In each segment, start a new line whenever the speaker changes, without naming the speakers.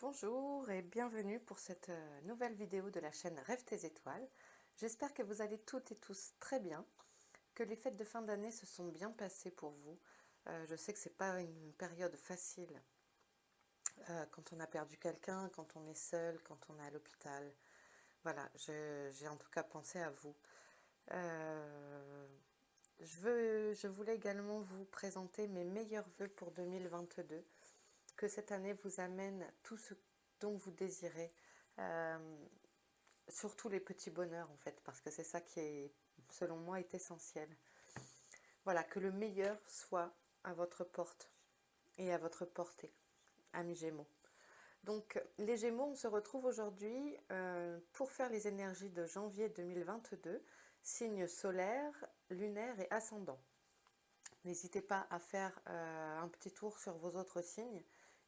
Bonjour et bienvenue pour cette nouvelle vidéo de la chaîne Rêve tes étoiles. J'espère que vous allez toutes et tous très bien, que les fêtes de fin d'année se sont bien passées pour vous. Je sais que c'est pas une période facile quand on a perdu quelqu'un, quand on est seul, quand on est à l'hôpital. Voilà, j'ai en tout cas pensé à vous. Je voulais également vous présenter mes meilleurs vœux pour 2022. Que cette année vous amène tout ce dont vous désirez, surtout les petits bonheurs en fait, parce que c'est ça qui est, selon moi, est essentiel. Voilà, que le meilleur soit à votre porte et à votre portée, amis Gémeaux. Donc les Gémeaux, on se retrouve aujourd'hui pour faire les énergies de janvier 2022, signes solaires, lunaires et ascendants. N'hésitez pas à faire un petit tour sur vos autres signes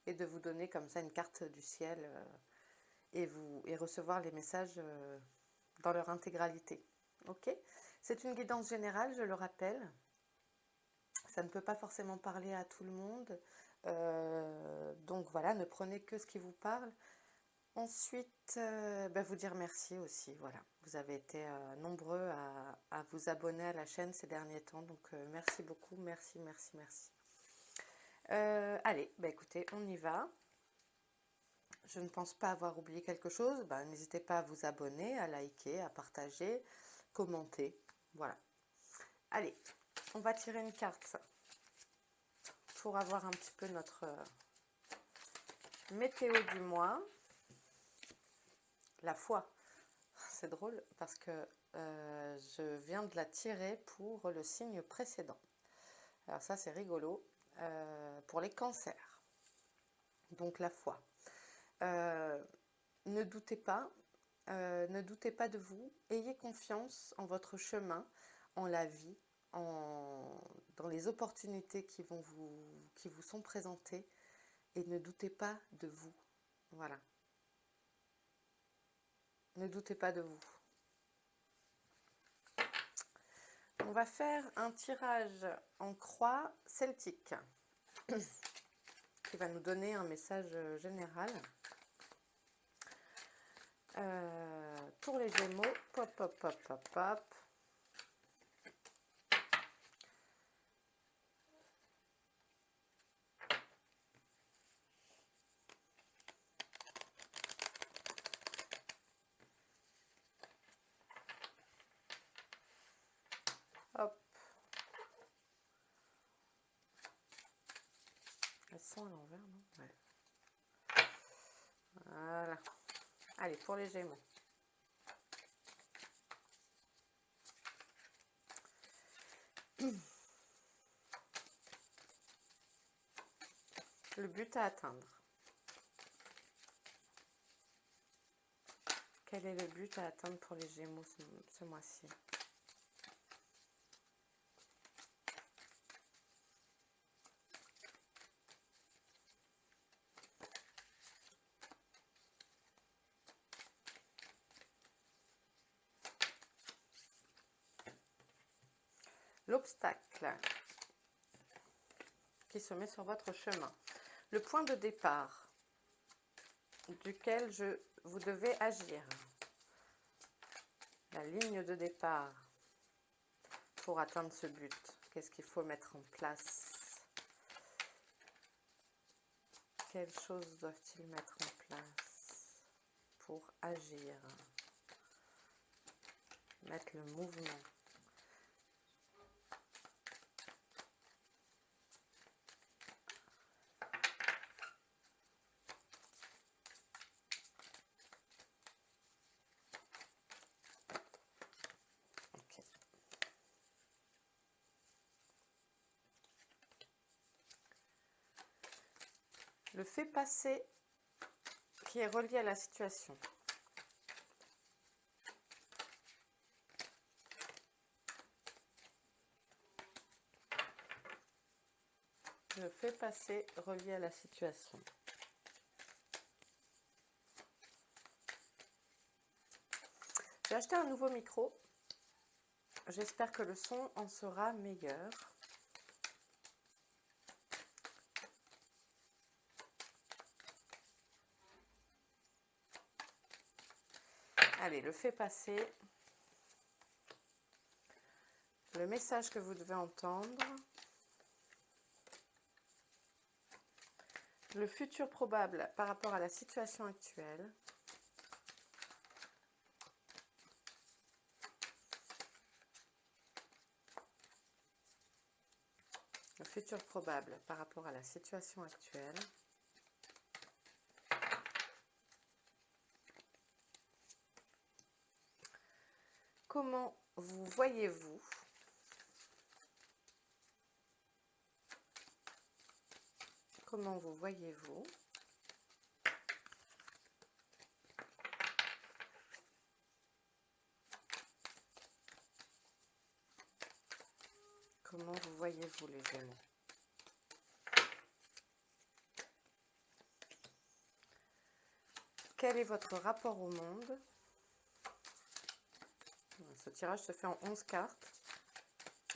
et de vous donner comme ça une carte du ciel et recevoir les messages dans leur intégralité. Ok? C'est une guidance générale, je le rappelle. Ça ne peut pas forcément parler à tout le monde. Donc voilà, ne prenez que ce qui vous parle. Ensuite, vous dire merci aussi. Voilà, vous avez été nombreux à vous abonner à la chaîne ces derniers temps. Donc merci beaucoup, merci, merci, merci. Allez, écoutez, on y va. Je ne pense pas avoir oublié quelque chose. N'hésitez pas à vous abonner, à liker, à partager, commenter. Voilà. Allez, on va tirer une carte pour avoir un petit peu notre météo du mois. La foi. C'est drôle parce que je viens de la tirer pour le signe précédent. Alors ça, c'est rigolo. Pour les cancers. Donc la foi. Ne doutez pas. Ne doutez pas de vous, ayez confiance en votre chemin, en la vie, dans les opportunités qui vous sont présentées et ne doutez pas de vous. Voilà. Ne doutez pas de vous. On va faire un tirage en croix celtique qui va nous donner un message général. Pour les Gémeaux, pop, pop, pop, pop, pop. Hop. Elles sont à l'envers, non? Ouais. Voilà. Allez, pour les Gémeaux. Le but à atteindre. Quel est le but à atteindre pour les Gémeaux ce mois-ci? L'obstacle qui se met sur votre chemin. Le point de départ duquel vous devez agir. La ligne de départ pour atteindre ce but. Qu'est-ce qu'il faut mettre en place? Quelles choses doivent-ils mettre en place pour agir? Mettre le mouvement. Le fait passé qui est relié à la situation. Le fait passé relié à la situation. J'ai acheté un nouveau micro. J'espère que le son en sera meilleur. Allez, le fait passer. Le message que vous devez entendre. Le futur probable par rapport à la situation actuelle. Le futur probable par rapport à la situation actuelle. Comment vous voyez-vous? Comment vous voyez-vous? Comment vous voyez-vous les Gémeaux? Quel est votre rapport au monde? Ce tirage se fait en 11 cartes.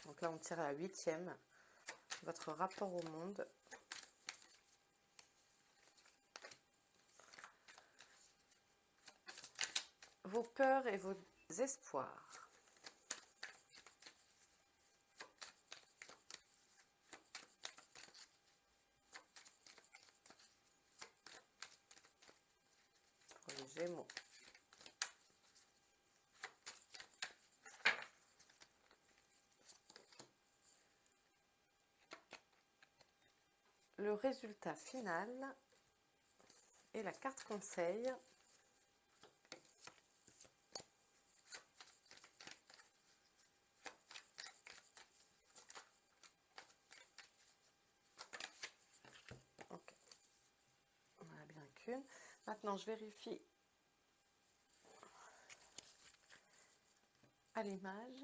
Donc là, on tire la 8e. Votre rapport au monde. Vos peurs et vos espoirs. Pour les Gémeaux. Le résultat final et la carte conseil. Ok. On en a bien qu'une. Maintenant, je vérifie à l'image.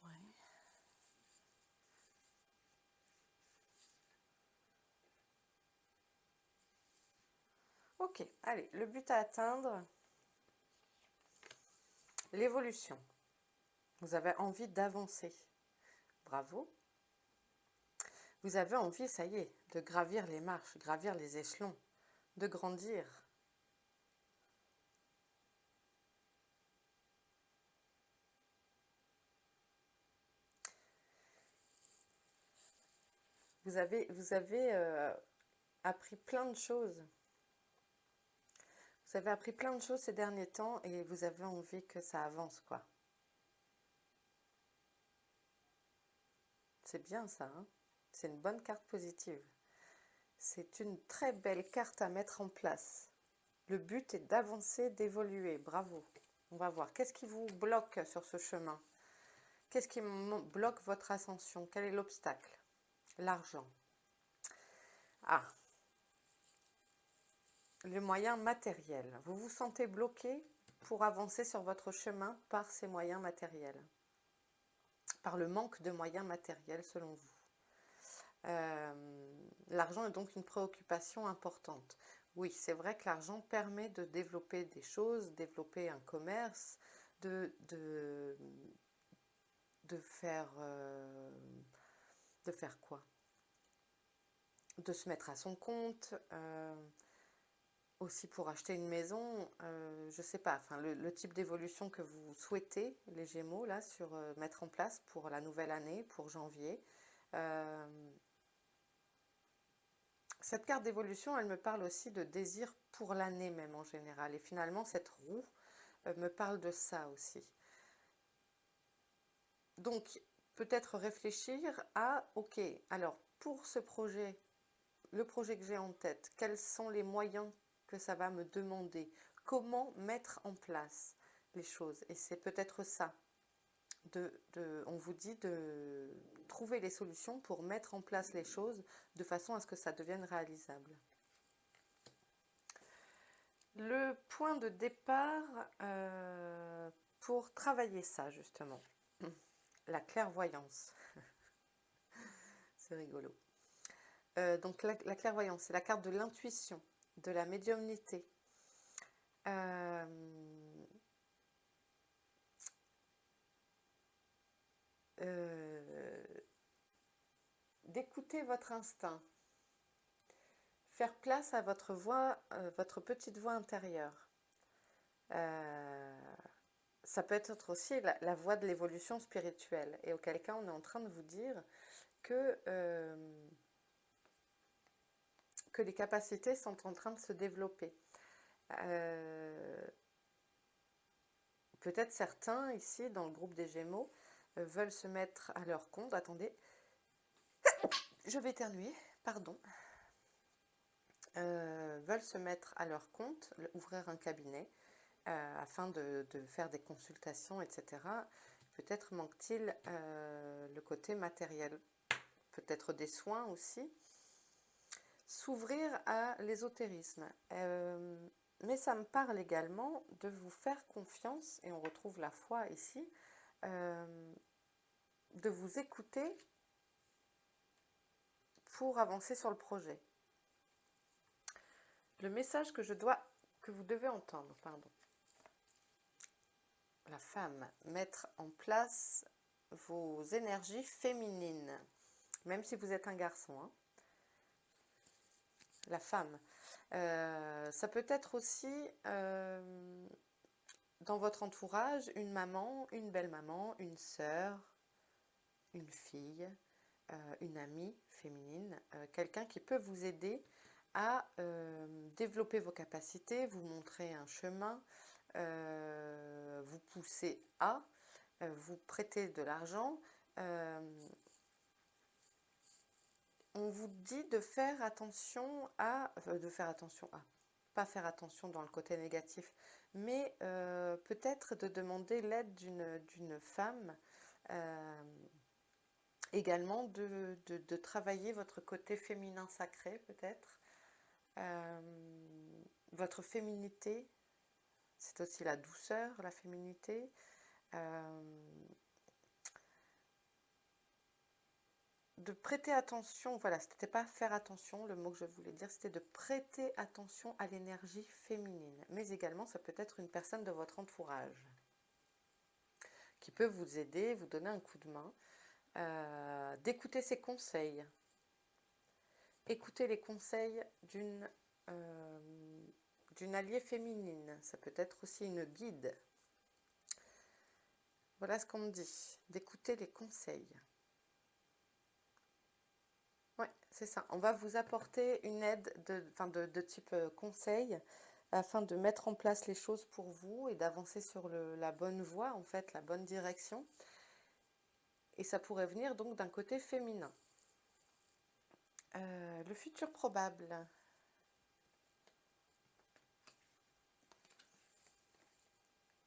Ouais. Ok, allez, le but à atteindre, l'évolution. Vous avez envie d'avancer. Bravo. Vous avez envie, ça y est, de gravir les marches, gravir les échelons, de grandir. Vous avez appris plein de choses. Vous avez appris plein de choses ces derniers temps et vous avez envie que ça avance, quoi. C'est bien ça, hein? C'est une bonne carte positive. C'est une très belle carte à mettre en place. Le but est d'avancer, d'évoluer. Bravo. On va voir. Qu'est-ce qui vous bloque sur ce chemin? Qu'est-ce qui bloque votre ascension? Quel est l'obstacle? L'argent. Ah, les moyens matériels. Vous vous sentez bloqué pour avancer sur votre chemin par ces moyens matériels, par le manque de moyens matériels selon vous. L'argent est donc une préoccupation importante. Oui, c'est vrai que l'argent permet de développer des choses, développer un commerce, de faire quoi? De se mettre à son compte, aussi pour acheter une maison, je sais pas, enfin le type d'évolution que vous souhaitez, les Gémeaux, là, sur mettre en place pour la nouvelle année, pour janvier. Cette carte d'évolution, elle me parle aussi de désir pour l'année même en général. Et finalement, cette roue me parle de ça aussi. Donc, peut-être réfléchir à, ok, alors pour ce projet, le projet que j'ai en tête, quels sont les moyens que ça va me demander? Comment mettre en place les choses? Et c'est peut-être ça. On vous dit de trouver les solutions pour mettre en place les choses de façon à ce que ça devienne réalisable. Le point de départ pour travailler ça, justement. La clairvoyance. C'est rigolo. Donc la clairvoyance, c'est la carte de l'intuition, de la médiumnité. D'écouter votre instinct, faire place à votre voix, votre petite voix intérieure. Ça peut être aussi la voie de l'évolution spirituelle, et auquel cas on est en train de vous dire que les capacités sont en train de se développer. Peut-être certains ici dans le groupe des Gémeaux veulent se mettre à leur compte. Attendez, je vais éternuer, pardon. Veulent se mettre à leur compte, ouvrir un cabinet afin de faire des consultations, etc. Peut-être manque-t-il le côté matériel, peut-être des soins aussi. S'ouvrir à l'ésotérisme. Mais ça me parle également de vous faire confiance, et on retrouve la foi ici, de vous écouter pour avancer sur le projet. Le message que vous devez entendre, pardon. La femme, mettre en place vos énergies féminines, même si vous êtes un garçon, hein. La femme. Ça peut être aussi dans votre entourage une maman, une belle-maman, une sœur, une fille, une amie féminine, quelqu'un qui peut vous aider à développer vos capacités, vous montrer un chemin, vous pousser à, vous prêter de l'argent. On vous dit de faire attention à, pas faire attention dans le côté négatif, mais peut-être de demander l'aide d'une femme, également de travailler votre côté féminin sacré peut-être, votre féminité, c'est aussi la douceur, la féminité, de prêter attention, voilà, c'était pas faire attention, le mot que je voulais dire, c'était de prêter attention à l'énergie féminine. Mais également, ça peut être une personne de votre entourage qui peut vous aider, vous donner un coup de main, d'écouter ses conseils. Écoutez les conseils d'une alliée féminine, ça peut être aussi une guide. Voilà ce qu'on me dit, d'écouter les conseils. Ouais, c'est ça. On va vous apporter une aide de type conseil afin de mettre en place les choses pour vous et d'avancer sur la bonne voie, en fait, la bonne direction. Et ça pourrait venir donc d'un côté féminin. Le futur probable.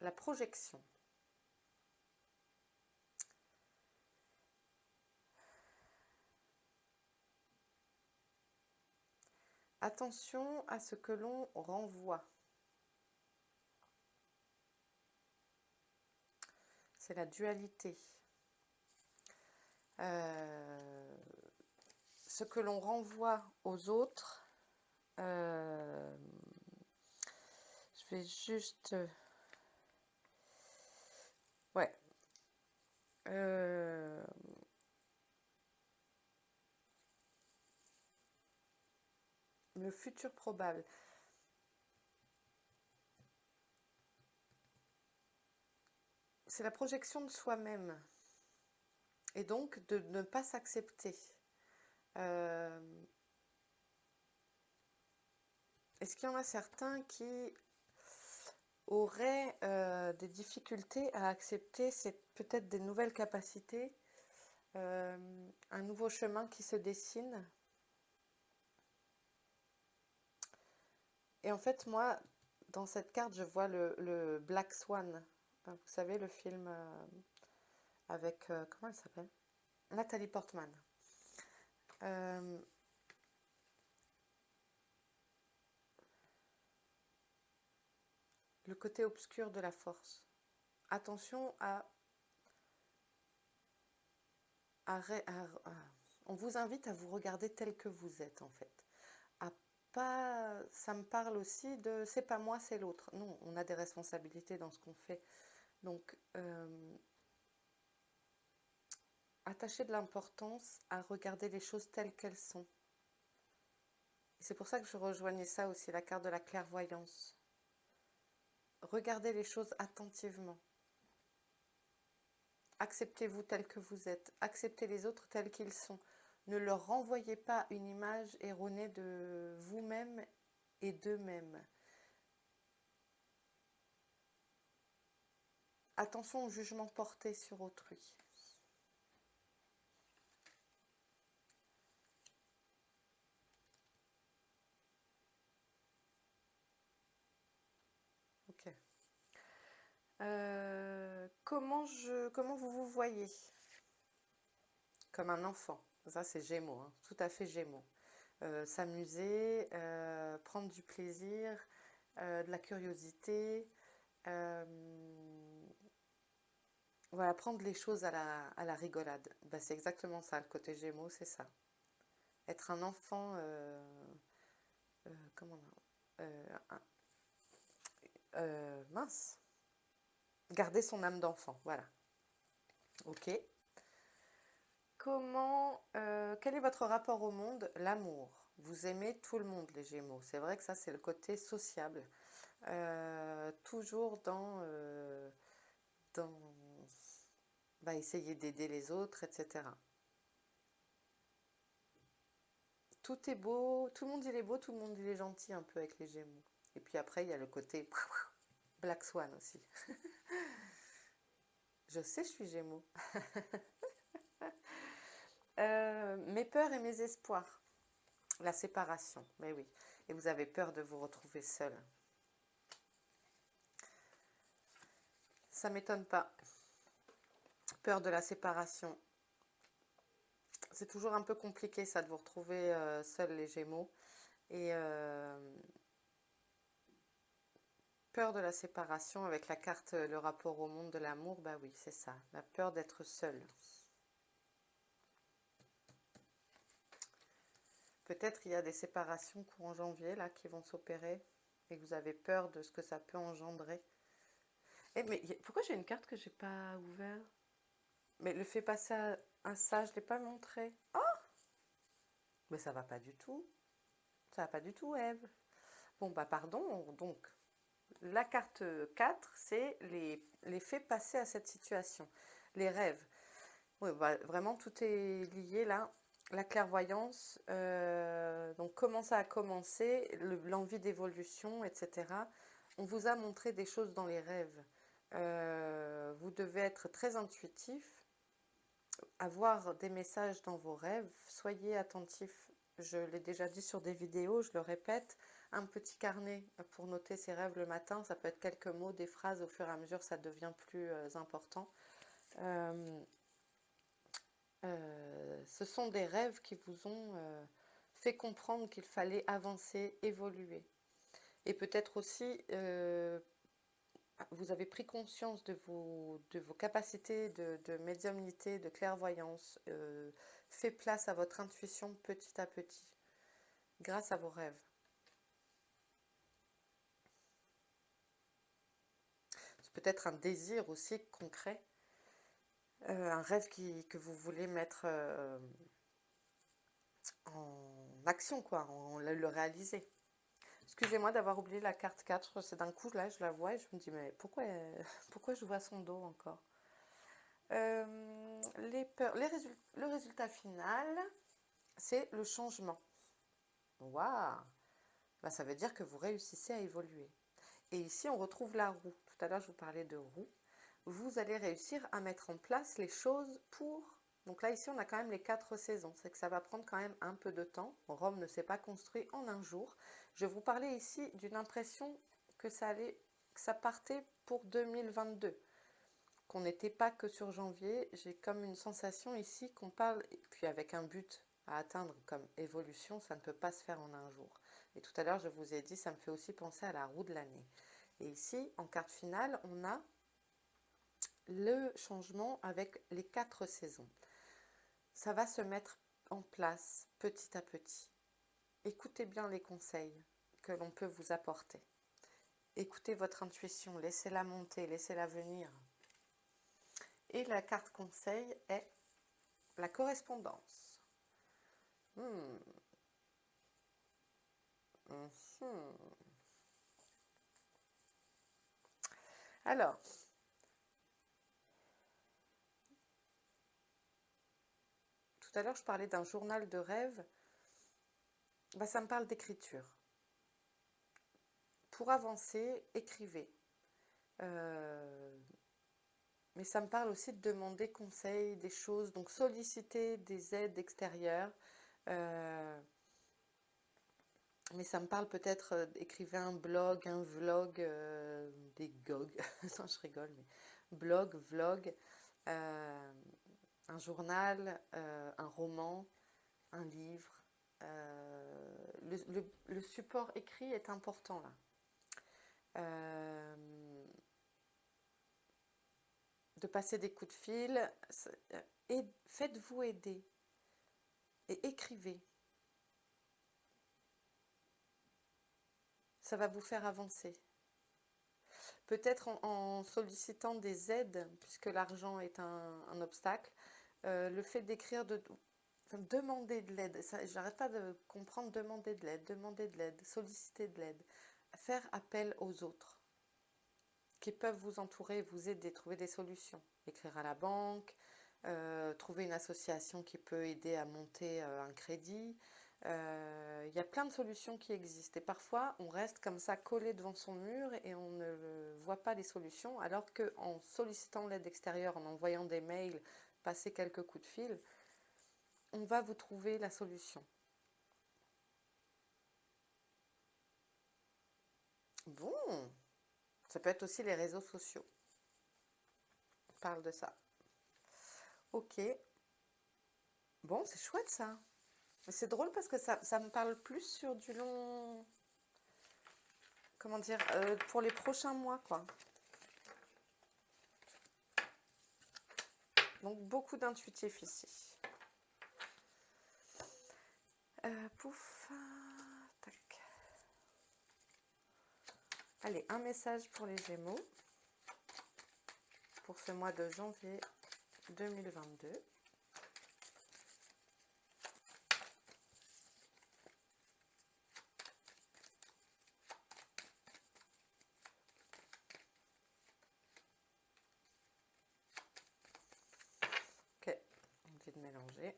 La projection. Attention à ce que l'on renvoie. C'est la dualité. Ce que l'on renvoie aux autres, je vais juste... ouais. Le futur probable. C'est la projection de soi-même. Et donc de ne pas s'accepter. Est-ce qu'il y en a certains qui auraient des difficultés à accepter peut-être des nouvelles capacités, un nouveau chemin qui se dessine? Et en fait, moi, dans cette carte, je vois le Black Swan. Vous savez, le film avec... comment elle s'appelle? Nathalie Portman. Le côté obscur de la force. Attention on vous invite à vous regarder tel que vous êtes, en fait. À pas, ça me parle aussi de c'est pas moi, c'est l'autre. Non, on a des responsabilités dans ce qu'on fait. Donc, attachez de l'importance à regarder les choses telles qu'elles sont. Et c'est pour ça que je rejoignais ça aussi, la carte de la clairvoyance. Regardez les choses attentivement. Acceptez-vous tel que vous êtes. Acceptez les autres tels qu'ils sont. Ne leur renvoyez pas une image erronée de vous-même et d'eux-mêmes. Attention au jugement porté sur autrui. Ok. Comment vous vous voyez? Comme un enfant. Ça, c'est Gémeaux, hein. Tout à fait Gémeaux. S'amuser, prendre du plaisir, de la curiosité. Voilà, prendre les choses à la rigolade. Ben, c'est exactement ça, le côté Gémeaux, c'est ça. Être un enfant, comment on a, mince, garder son âme d'enfant, voilà. Ok. Quel est votre rapport au monde? L'amour. Vous aimez tout le monde, les Gémeaux. C'est vrai que ça, c'est le côté sociable. Toujours dans bah, essayer d'aider les autres, etc. Tout est beau, tout le monde il est beau, tout le monde il est gentil un peu avec les Gémeaux. Et puis après, il y a le côté Black Swan aussi. Je sais, je suis Gémeaux. Mes peurs et mes espoirs. La séparation, mais oui. Et vous avez peur de vous retrouver seul. Ça m'étonne pas. Peur de la séparation. C'est toujours un peu compliqué ça de vous retrouver seul les Gémeaux. Et peur de la séparation avec la carte le rapport au monde de l'amour, bah oui, c'est ça. La peur d'être seul. Peut-être il y a des séparations courant janvier là qui vont s'opérer et que vous avez peur de ce que ça peut engendrer. Eh mais pourquoi j'ai une carte que j'ai pas ouverte? Mais le fait passer à ça, je l'ai pas montré. Oh, mais ça va pas du tout. Ça va pas du tout, Eve. Bon bah pardon, donc la carte 4, c'est les faits passés à cette situation, les rêves. Oui, bah, vraiment tout est lié là. La clairvoyance, donc comment ça a commencé, l'envie d'évolution, etc. On vous a montré des choses dans les rêves. Vous devez être très intuitif, avoir des messages dans vos rêves. Soyez attentif. Je l'ai déjà dit sur des vidéos, je le répète. Un petit carnet pour noter ses rêves le matin. Ça peut être quelques mots, des phrases. Au fur et à mesure, ça devient plus important. Ce sont des rêves qui vous ont fait comprendre qu'il fallait avancer, évoluer. Et peut-être aussi, vous avez pris conscience de vos capacités de médiumnité, de clairvoyance, fait place à votre intuition petit à petit, grâce à vos rêves. C'est peut-être un désir aussi concret, un rêve que vous voulez mettre en action, quoi, le réaliser. Excusez-moi d'avoir oublié la carte 4, c'est d'un coup, là, je la vois et je me dis, mais pourquoi, pourquoi je vois son dos encore? Les peurs, le résultat final, c'est le changement. Waouh! Bah, ça veut dire que vous réussissez à évoluer. Et ici, on retrouve la roue. Tout à l'heure, je vous parlais de roue. Vous allez réussir à mettre en place les choses pour... Donc là, ici, on a quand même les 4 saisons. C'est que ça va prendre quand même un peu de temps. Rome ne s'est pas construit en un jour. Je vous parlais ici d'une impression que ça partait pour 2022. Qu'on n'était pas que sur janvier. J'ai comme une sensation ici qu'on parle, et puis avec un but à atteindre comme évolution, ça ne peut pas se faire en un jour. Et tout à l'heure, je vous ai dit, ça me fait aussi penser à la roue de l'année. Et ici, en carte finale, on a le changement avec les 4 saisons. Ça va se mettre en place petit à petit. Écoutez bien les conseils que l'on peut vous apporter. Écoutez votre intuition, laissez-la monter, laissez-la venir. Et la carte conseil est la correspondance. Hmm. Mhm. Alors, tout à l'heure, je parlais d'un journal de rêve. Bah, ça me parle d'écriture. Pour avancer, écrivez. Mais ça me parle aussi de demander conseil, des choses, donc solliciter des aides extérieures. Mais ça me parle peut-être écrivez un blog, un vlog, des GOG, non je rigole, mais blog, vlog, un journal, un roman, un livre. Le support écrit est important là. De passer des coups de fil, et faites-vous aider et écrivez. Ça va vous faire avancer. Peut-être en sollicitant des aides, puisque l'argent est un obstacle, le fait d'écrire, demander de l'aide, j'arrête pas de comprendre, demander de l'aide, solliciter de l'aide, faire appel aux autres qui peuvent vous entourer, vous aider, trouver des solutions, écrire à la banque, trouver une association qui peut aider à monter un crédit. Il y a plein de solutions qui existent et parfois on reste comme ça collé devant son mur et on ne voit pas les solutions, alors qu'en sollicitant l'aide extérieure, en envoyant des mails, passer quelques coups de fil, on va vous trouver la solution. Bon, ça peut être aussi les réseaux sociaux. On parle de ça. Ok. Bon, c'est chouette ça. C'est drôle parce que ça me parle plus sur du long... Comment dire, pour les prochains mois, quoi. Donc, beaucoup d'intuitifs ici. Pouf. Tac. Allez, un message pour les Gémeaux. Pour ce mois de janvier 2022. Ok, on dit de mélanger.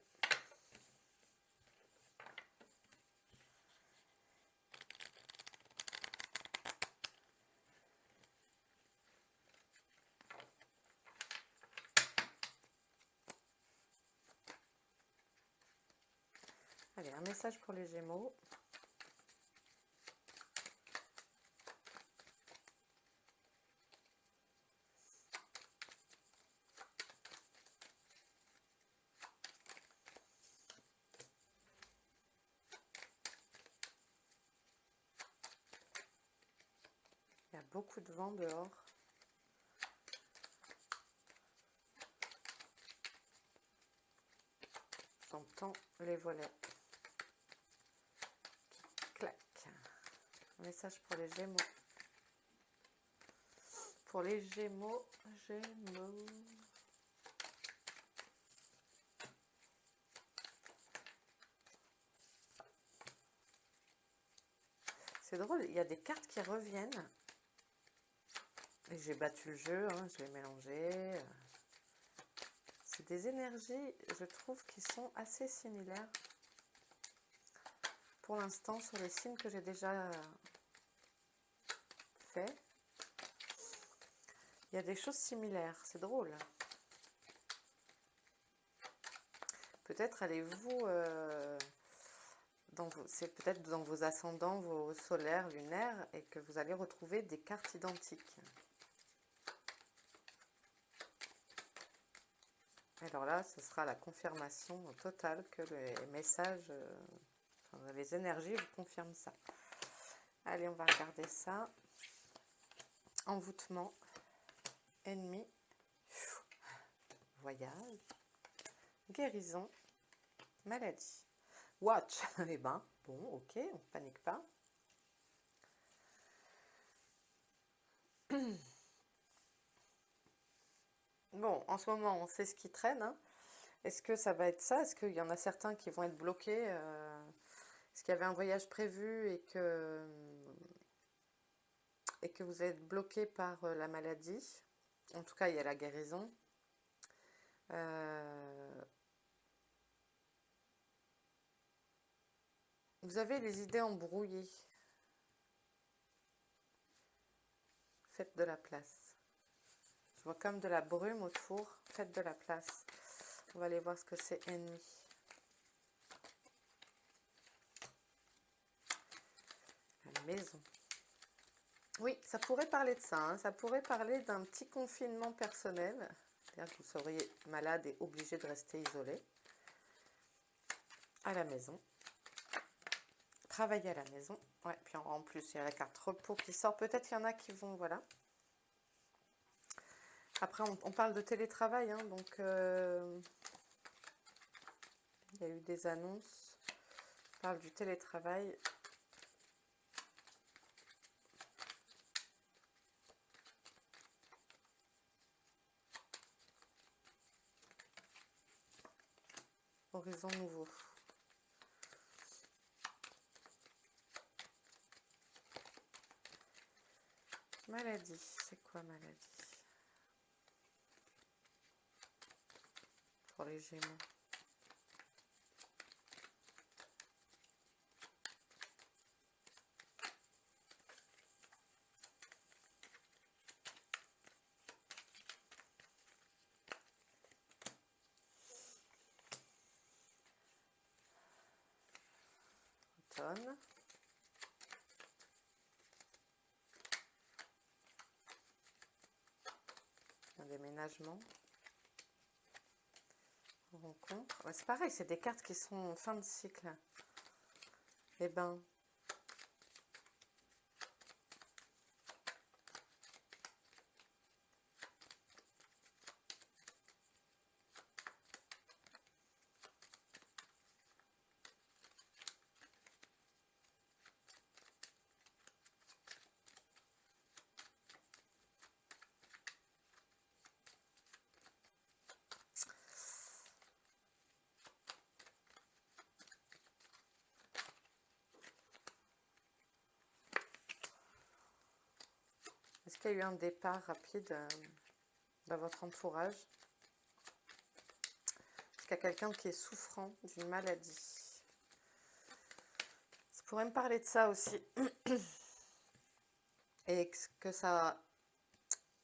Allez, un message pour les Gémeaux. Il y a beaucoup de vent dehors. J'entends les volets qui claquent. Un message pour les Gémeaux. Pour les Gémeaux, C'est drôle, il y a des cartes qui reviennent. Et j'ai battu le jeu, hein, je l'ai mélangé. C'est des énergies, je trouve, qui sont assez similaires. Pour l'instant, sur les signes que j'ai déjà fait, il y a des choses similaires. C'est drôle. Peut-être allez-vous... c'est peut-être dans vos ascendants, vos solaires, lunaires, et que vous allez retrouver des cartes identiques. Alors là, ce sera la confirmation totale que les messages, les énergies vous confirment ça. Allez, on va regarder ça. Envoûtement, ennemi, voyage, guérison, maladie. Watch, eh ben, Bon, ok, on ne panique pas. Bon, en ce moment, on sait ce qui traîne, hein. Est-ce que ça va être ça? Est-ce qu'il y en a certains qui vont être bloqués? Est-ce qu'il y avait un voyage prévu et que vous êtes bloqué par la maladie? En tout cas, il y a la guérison. Vous avez les idées embrouillées. Faites de la place. Je vois comme de la brume autour. Faites de la place. On va aller voir ce que c'est ennemi. La maison. Oui, ça pourrait parler de ça, hein. Ça pourrait parler d'un petit confinement personnel. C'est-à-dire que vous seriez malade et obligé de rester isolé. À la maison. Travailler à la maison. Ouais, puis en plus, il y a la carte repos qui sort. Peut-être qu'il y en a qui vont, voilà. Après, on parle de télétravail, hein, donc il y a eu des annonces. On parle du télétravail. Horizon nouveau. Maladie, c'est quoi maladie? Pour les Gémeaux. Automne. Un déménagement. Rencontre. Ouais, c'est pareil, c'est des cartes qui sont en fin de cycle. Eh ben, est-ce qu'il y a eu un départ rapide dans votre entourage? Est-ce qu'il y a quelqu'un qui est souffrant d'une maladie? Ça pourrait me parler de ça aussi. Et que ça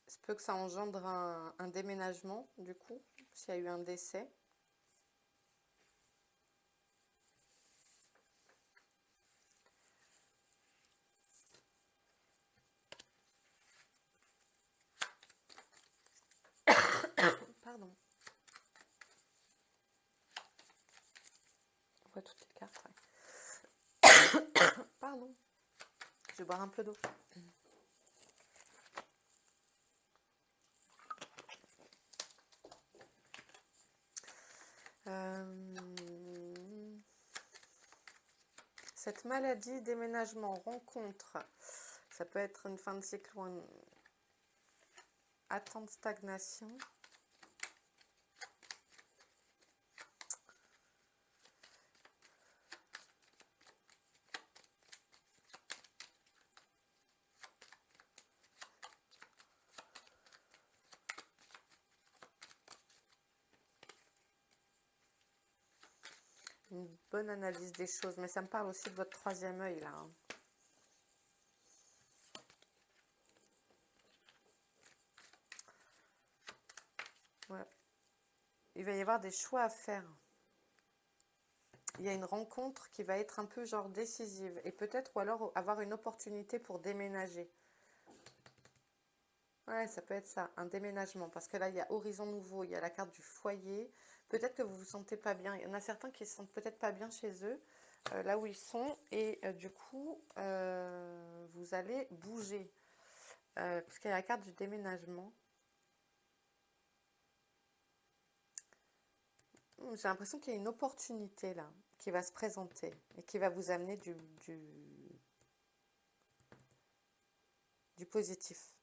se peut que ça engendre un déménagement, du coup, s'il y a eu un décès. Pardon. On voit toutes les cartes. Ouais. Pardon. Je vais boire un peu d'eau. Cette maladie, déménagement, rencontre, ça peut être une fin de cycle ou une attente, stagnation. Une bonne analyse des choses, mais ça me parle aussi de votre troisième œil là, hein. Ouais. Il va y avoir des choix à faire. Il y a une rencontre qui va être un peu genre décisive et peut-être ou alors avoir une opportunité pour déménager. Ouais, ça peut être ça, un déménagement, parce que là, il y a horizon nouveau, il y a la carte du foyer. Peut-être que vous vous sentez pas bien. Il y en a certains qui se sentent peut-être pas bien chez eux, là où ils sont, et du coup, vous allez bouger, parce qu'il y a la carte du déménagement. J'ai l'impression qu'il y a une opportunité là, qui va se présenter et qui va vous amener du positif.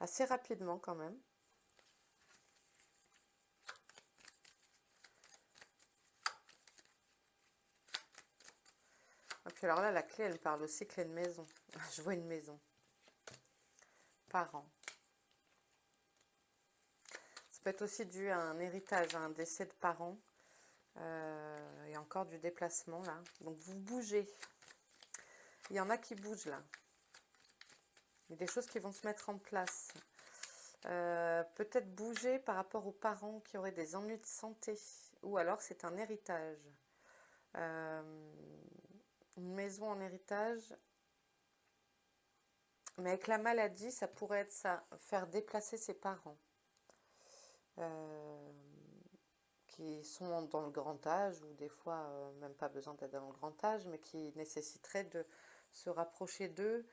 Assez rapidement quand même. Et puis alors là, la clé, elle parle aussi clé de maison. Je vois une maison. Parents. Ça peut être aussi dû à un héritage, à un décès de parents. Et encore du déplacement là. Donc vous bougez. Il y en a qui bougent là. Il y a des choses qui vont se mettre en place. Peut-être bouger par rapport aux parents qui auraient des ennuis de santé. Ou alors c'est un héritage. Une maison en héritage. Mais avec la maladie, ça pourrait être ça. Faire déplacer ses parents. Qui sont dans le grand âge, ou des fois même pas besoin d'être dans le grand âge, mais qui nécessiteraient de se rapprocher d'eux.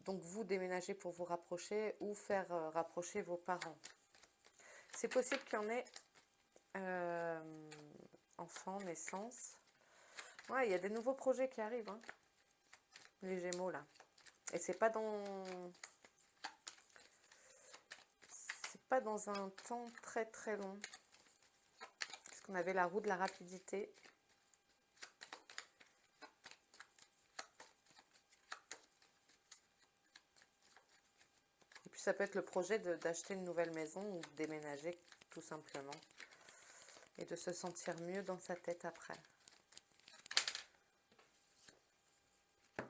Donc vous déménagez pour vous rapprocher ou faire rapprocher vos parents. C'est possible qu'il y en ait enfants, naissance. Ouais, il y a des nouveaux projets qui arrivent, hein, les Gémeaux là. Et c'est pas dans un temps très très long. Parce qu'on avait la roue de la rapidité. Et puis ça peut être le projet d'acheter une nouvelle maison ou de déménager tout simplement. Et de se sentir mieux dans sa tête après.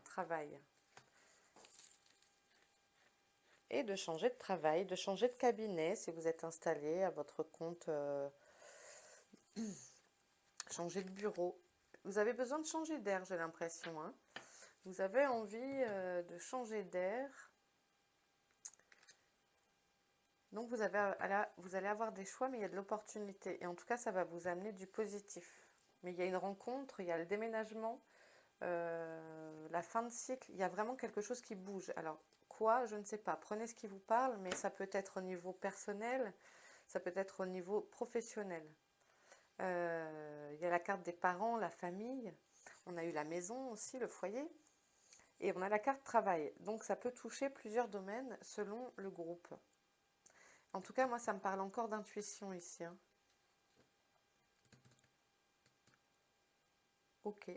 Travail. Et de changer de travail, de changer de cabinet si vous êtes installé à votre compte, changer de bureau. Vous avez besoin de changer d'air, j'ai l'impression, hein. Vous avez envie de changer d'air. Donc vous allez avoir des choix, mais il y a de l'opportunité. Et en tout cas, ça va vous amener du positif. Mais il y a une rencontre, il y a le déménagement, la fin de cycle. Il y a vraiment quelque chose qui bouge. Alors, quoi, je ne sais pas. Prenez ce qui vous parle, mais ça peut être au niveau personnel, ça peut être au niveau professionnel. Il y a la carte des parents, la famille. On a eu la maison aussi, le foyer. Et on a la carte travail. Donc, ça peut toucher plusieurs domaines selon le groupe. En tout cas, moi, ça me parle encore d'intuition ici, hein. Ok.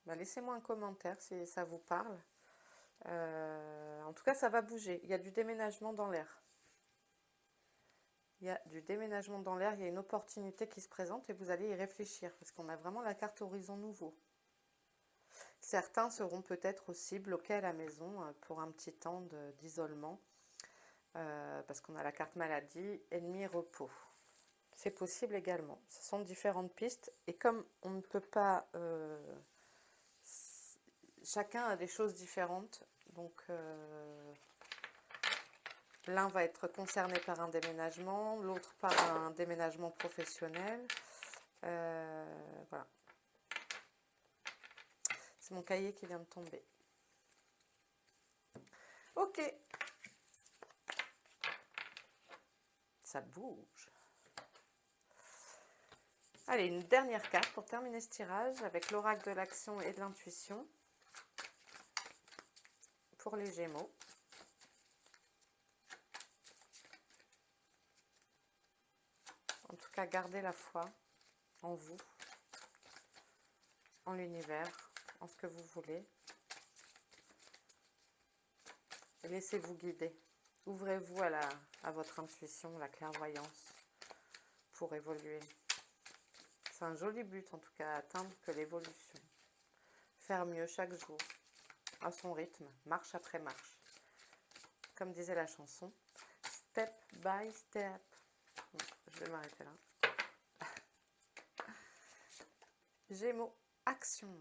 Bah, laissez-moi un commentaire si ça vous parle. En tout cas, ça va bouger. Il y a du déménagement dans l'air. Il y a du déménagement dans l'air. Il y a une opportunité qui se présente et vous allez y réfléchir parce qu'on a vraiment la carte horizon nouveau. Certains seront peut-être aussi bloqués à la maison pour un petit temps d'isolement parce qu'on a la carte maladie, ennemi, repos. C'est possible également. Ce sont différentes pistes et comme on ne peut pas... chacun a des choses différentes, donc l'un va être concerné par un déménagement, l'autre par un déménagement professionnel. Voilà. C'est mon cahier qui vient de tomber. Ok. Ça bouge. Allez, une dernière carte pour terminer ce tirage avec l'oracle de l'action et de l'intuition pour les Gémeaux. En tout cas, gardez la foi en vous, en l'univers, en ce que vous voulez. Et laissez-vous guider. Ouvrez-vous à votre intuition, la clairvoyance, pour évoluer. C'est un joli but, en tout cas, à atteindre que l'évolution. Faire mieux chaque jour, à son rythme, marche après marche. Comme disait la chanson, step by step. Je vais m'arrêter là. Gémeaux, action.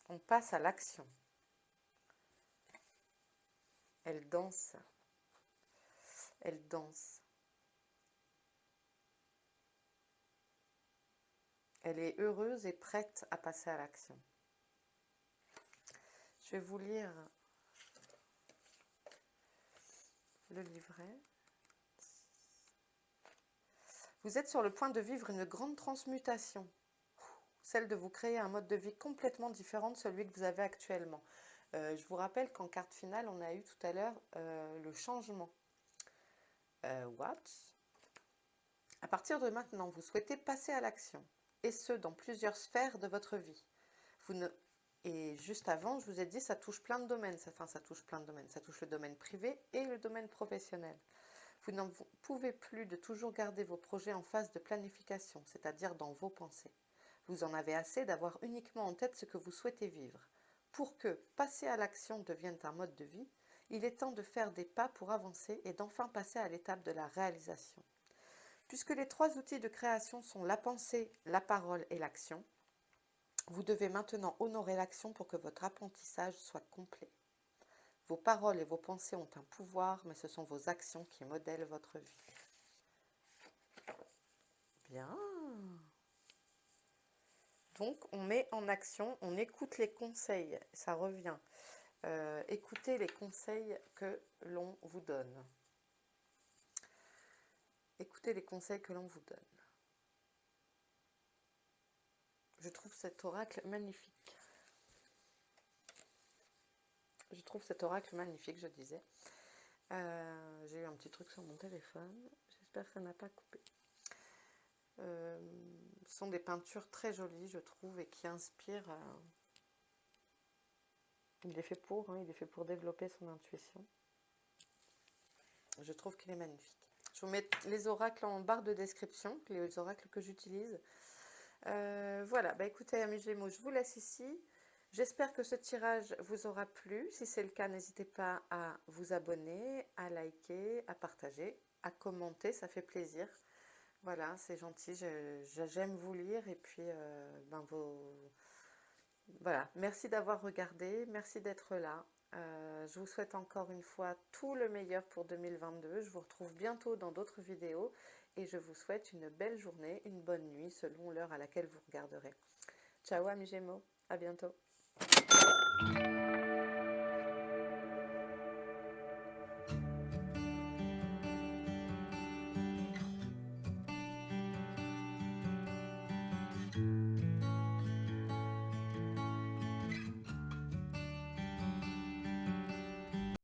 On passe à l'action. Elle danse. Elle danse. Elle est heureuse et prête à passer à l'action. Je vais vous lire le livret. Vous êtes sur le point de vivre une grande transmutation, celle de vous créer un mode de vie complètement différent de celui que vous avez actuellement. Je vous rappelle qu'en carte finale, on a eu tout à l'heure le changement. What? À partir de maintenant, vous souhaitez passer à l'action, et ce, dans plusieurs sphères de votre vie. Et juste avant, je vous ai dit, ça touche plein de domaines. Enfin, ça touche plein de domaines. Ça touche le domaine privé et le domaine professionnel. Vous n'en pouvez plus de toujours garder vos projets en phase de planification, c'est-à-dire dans vos pensées. Vous en avez assez d'avoir uniquement en tête ce que vous souhaitez vivre. Pour que passer à l'action devienne un mode de vie, il est temps de faire des pas pour avancer et d'enfin passer à l'étape de la réalisation. Puisque les 3 outils de création sont la pensée, la parole et l'action, vous devez maintenant honorer l'action pour que votre apprentissage soit complet. Vos paroles et vos pensées ont un pouvoir, mais ce sont vos actions qui modèlent votre vie. Bien. Donc, on met en action, on écoute les conseils, ça revient. Écoutez les conseils que l'on vous donne. Écoutez les conseils que l'on vous donne. Je trouve cet oracle magnifique. Je trouve cet oracle magnifique, je disais. J'ai eu un petit truc sur mon téléphone. J'espère que ça n'a pas coupé. Ce sont des peintures très jolies, je trouve, et qui inspirent. Il est fait pour, il est fait pour développer son intuition. Je trouve qu'il est magnifique. Je vous mets les oracles en barre de description, les oracles que j'utilise. Voilà, écoutez, amis Gémeaux, je vous laisse ici. J'espère que ce tirage vous aura plu. Si c'est le cas, n'hésitez pas à vous abonner, à liker, à partager, à commenter, ça fait plaisir. Voilà, c'est gentil, j'aime vous lire et puis voilà, merci d'avoir regardé, merci d'être là. Je vous souhaite encore une fois tout le meilleur pour 2022. Je vous retrouve bientôt dans d'autres vidéos et je vous souhaite une belle journée, une bonne nuit selon l'heure à laquelle vous regarderez. Ciao amis Gémeaux, à bientôt.